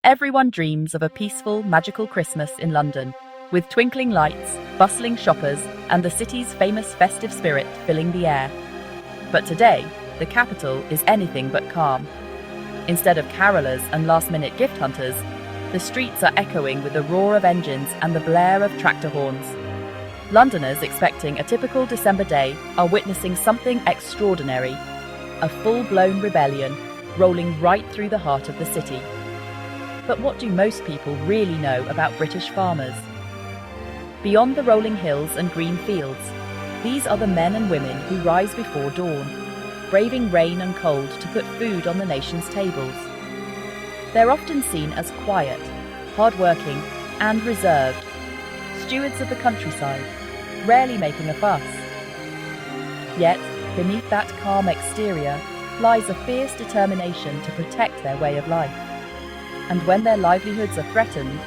Everyone dreams of a peaceful, magical Christmas in London, with twinkling lights, bustling shoppers, and the city's famous festive spirit filling the air. But today, the capital is anything but calm. Instead of carolers and last-minute gift hunters, the streets are echoing with the roar of engines and the blare of tractor horns. Londoners expecting a typical December day are witnessing something extraordinary, a full-blown rebellion rolling right through the heart of the city. But what do most people really know about British farmers? Beyond the rolling hills and green fields, these are the men and women who rise before dawn, braving rain and cold to put food on the nation's tables. They're often seen as quiet, hard-working, and reserved, stewards of the countryside, rarely making a fuss. Yet, beneath that calm exterior lies a fierce determination to protect their way of life. And when their livelihoods are threatened,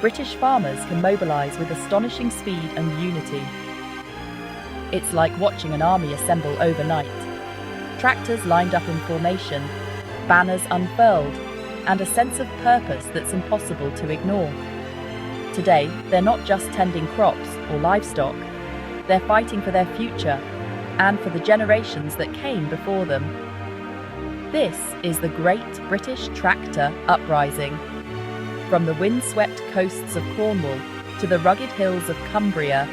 British farmers can mobilise with astonishing speed and unity. It's like watching an army assemble overnight. Tractors lined up in formation, banners unfurled, and a sense of purpose that's impossible to ignore. Today, they're not just tending crops or livestock, they're fighting for their future and for the generations that came before them. This is the Great British Tractor Uprising. From the windswept coasts of Cornwall to the rugged hills of Cumbria,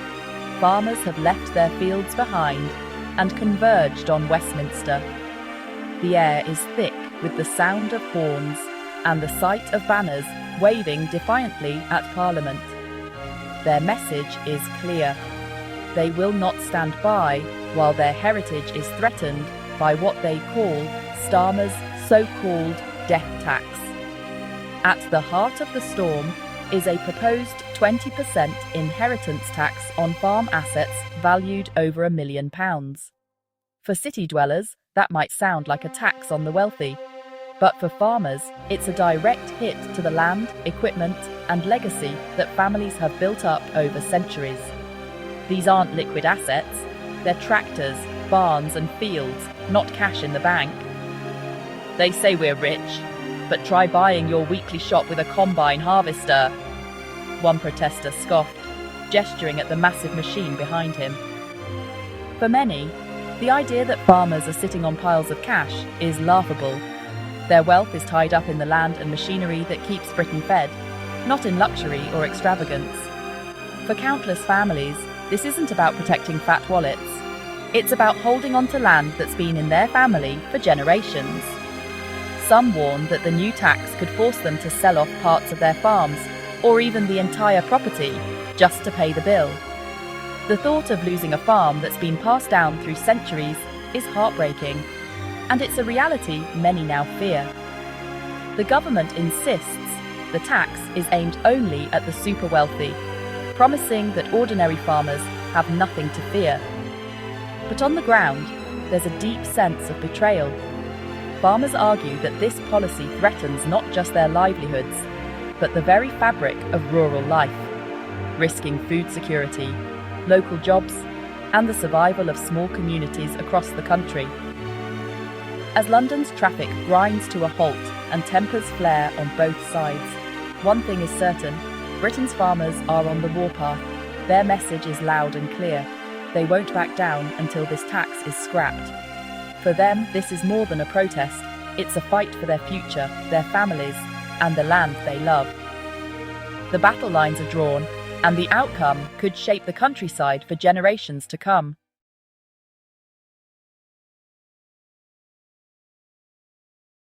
farmers have left their fields behind and converged on Westminster. The air is thick with the sound of horns and the sight of banners waving defiantly at Parliament. Their message is clear. They will not stand by while their heritage is threatened by what they call Starmer's so-called death tax. At the heart of the storm is a proposed 20% inheritance tax on farm assets valued over £1 million. For city dwellers, that might sound like a tax on the wealthy, but for farmers, it's a direct hit to the land, equipment, and legacy that families have built up over centuries. These aren't liquid assets, they're tractors, barns, and fields, not cash in the bank. They say we're rich, but try buying your weekly shop with a combine harvester. One protester scoffed, gesturing at the massive machine behind him. For many, the idea that farmers are sitting on piles of cash is laughable. Their wealth is tied up in the land and machinery that keeps Britain fed, not in luxury or extravagance. For countless families, this isn't about protecting fat wallets. It's about holding on to land that's been in their family for generations. Some warn that the new tax could force them to sell off parts of their farms, or even the entire property, just to pay the bill. The thought of losing a farm that's been passed down through centuries is heartbreaking, and it's a reality many now fear. The government insists the tax is aimed only at the super wealthy, promising that ordinary farmers have nothing to fear. But on the ground, there's a deep sense of betrayal. Farmers argue that this policy threatens not just their livelihoods, but the very fabric of rural life, risking food security, local jobs, and the survival of small communities across the country. As London's traffic grinds to a halt and tempers flare on both sides, one thing is certain: Britain's farmers are on the warpath. Their message is loud and clear. They won't back down until this tax is scrapped. For them, this is more than a protest. It's a fight for their future, their families, and the land they love. The battle lines are drawn, and the outcome could shape the countryside for generations to come.